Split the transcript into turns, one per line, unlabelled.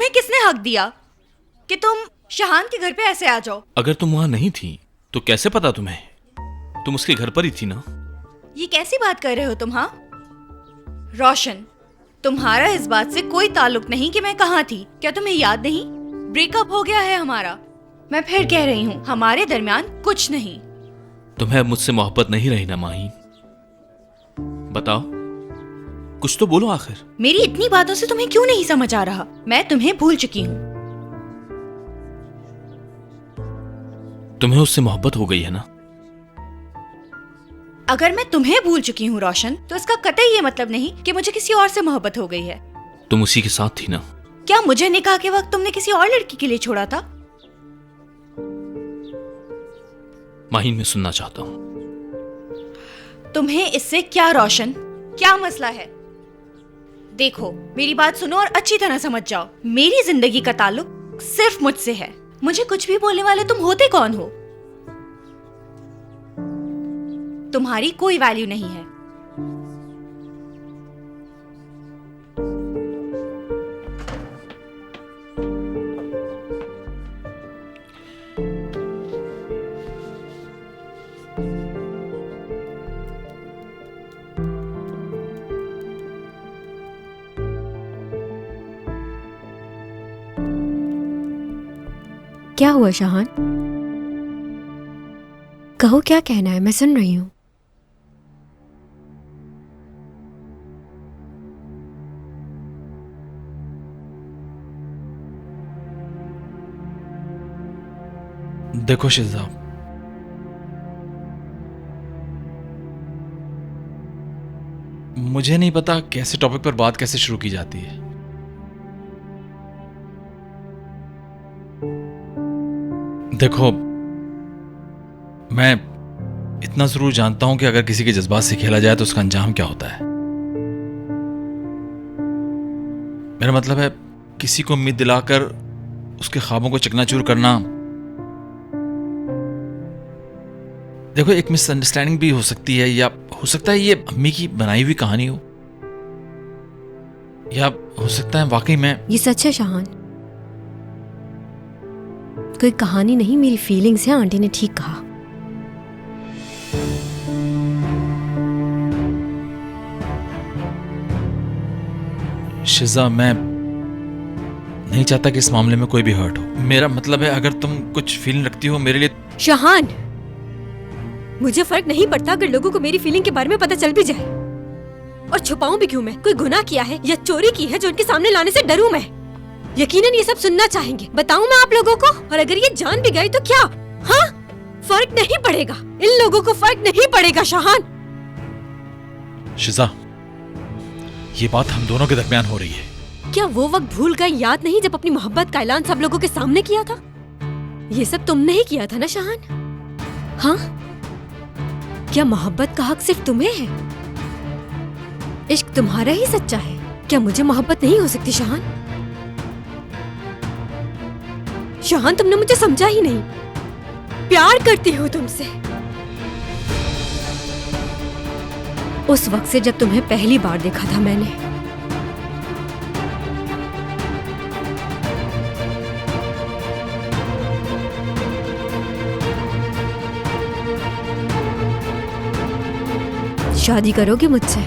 तुम्हें किसने हक दिया कि तुम शाहान के घर पे ऐसे आ जाओ?
अगर तुम वहां नहीं थी तो कैसे पता तुम्हें? तुम उसके घर पर ही थी ना।
ये कैसी बात कर रहे हो तुम? हाँ रोशन, तुम्हारा इस बात से कोई ताल्लुक नहीं कि मैं कहाँ थी। क्या तुम्हें याद नहीं? ब्रेकअप हो गया है हमारा। मैं फिर कह रही हूँ, हमारे दरमियान कुछ नहीं।
तुम्हें अब मुझसे मोहब्बत नहीं रही ना माही? बताओ, कुछ तो बोलो आखिर।
मेरी इतनी बातों से तुम्हें क्यों नहीं समझ आ रहा? मैं तुम्हें भूल चुकी हूँ।
तुम्हें उससे मोहब्बत हो गई है ना?
अगर मैं तुम्हें भूल चुकी हूँ रोशन, तो इसका कतई ये मतलब नहीं कि मुझे किसी और से मोहब्बत हो गई है।
तुम उसी के साथ थी ना?
क्या मुझे निकाह के वक्त तुमने किसी और लड़की के लिए छोड़ा था?
माहीन, मैं सुनना चाहता हूँ।
तुम्हें इससे क्या रोशन? क्या मसला है? देखो, मेरी बात सुनो और अच्छी तरह समझ जाओ। मेरी जिंदगी का ताल्लुक सिर्फ मुझसे है। मुझे कुछ भी बोलने वाले तुम होते कौन हो? तुम्हारी कोई वैल्यू नहीं है।
क्या हुआ शाहान? कहो, क्या कहना है, मैं सुन रही हूं।
देखो शिजा, मुझे नहीं पता कैसे टॉपिक पर बात कैसे शुरू की जाती है। देखो, मैं इतना जरूर जानता हूं कि अगर किसी के जज्बात से खेला जाए तो उसका अंजाम क्या होता है। मेरा मतलब है, किसी को उम्मीद दिलाकर उसके ख्वाबों को चकनाचूर करना। देखो, एक मिसअंडरस्टैंडिंग भी हो सकती है, या हो सकता है ये अम्मी की बनाई हुई कहानी हो, या हो सकता है वाकई में।
ये सच है शाहान, कोई कहानी नहीं, मेरी फीलिंग्स है। आंटी ने ठीक कहा।
शिजा, मैं नहीं चाहता कि इस मामले में कोई भी हर्ट हो। मेरा मतलब है, अगर तुम कुछ फीलिंग रखती हो मेरे लिए।
शाहान, मुझे फर्क नहीं पड़ता अगर लोगों को मेरी फीलिंग के बारे में पता चल भी जाए। और छुपाऊं भी क्यों? मैं कोई गुनाह किया है या चोरी की है जो उनके सामने लाने से डरूं मैं? यकीनन ये सब सुनना चाहेंगे। बताऊं मैं आप लोगों को? और अगर ये जान भी गई तो क्या? हाँ, फर्क नहीं पड़ेगा। इन लोगों को फर्क नहीं पड़ेगा शाहान।
शिजा, ये बात हम दोनों के दरमियान हो रही है।
क्या वो वक्त भूल गए, याद नहीं, जब अपनी मोहब्बत का ऐलान सब लोगों के सामने किया था? ये सब तुमने ही किया था ना शाहान? हाँ, क्या मोहब्बत का हक सिर्फ तुम्हें है? इश्क तुम्हारा ही सच्चा है। क्या मुझे मोहब्बत नहीं हो सकती शाहान? शाहान, तुमने मुझे समझा ही नहीं। प्यार करती हूँ तुमसे। उस वक्त से जब तुम्हें पहली बार देखा था मैंने। शादी करोगे मुझसे?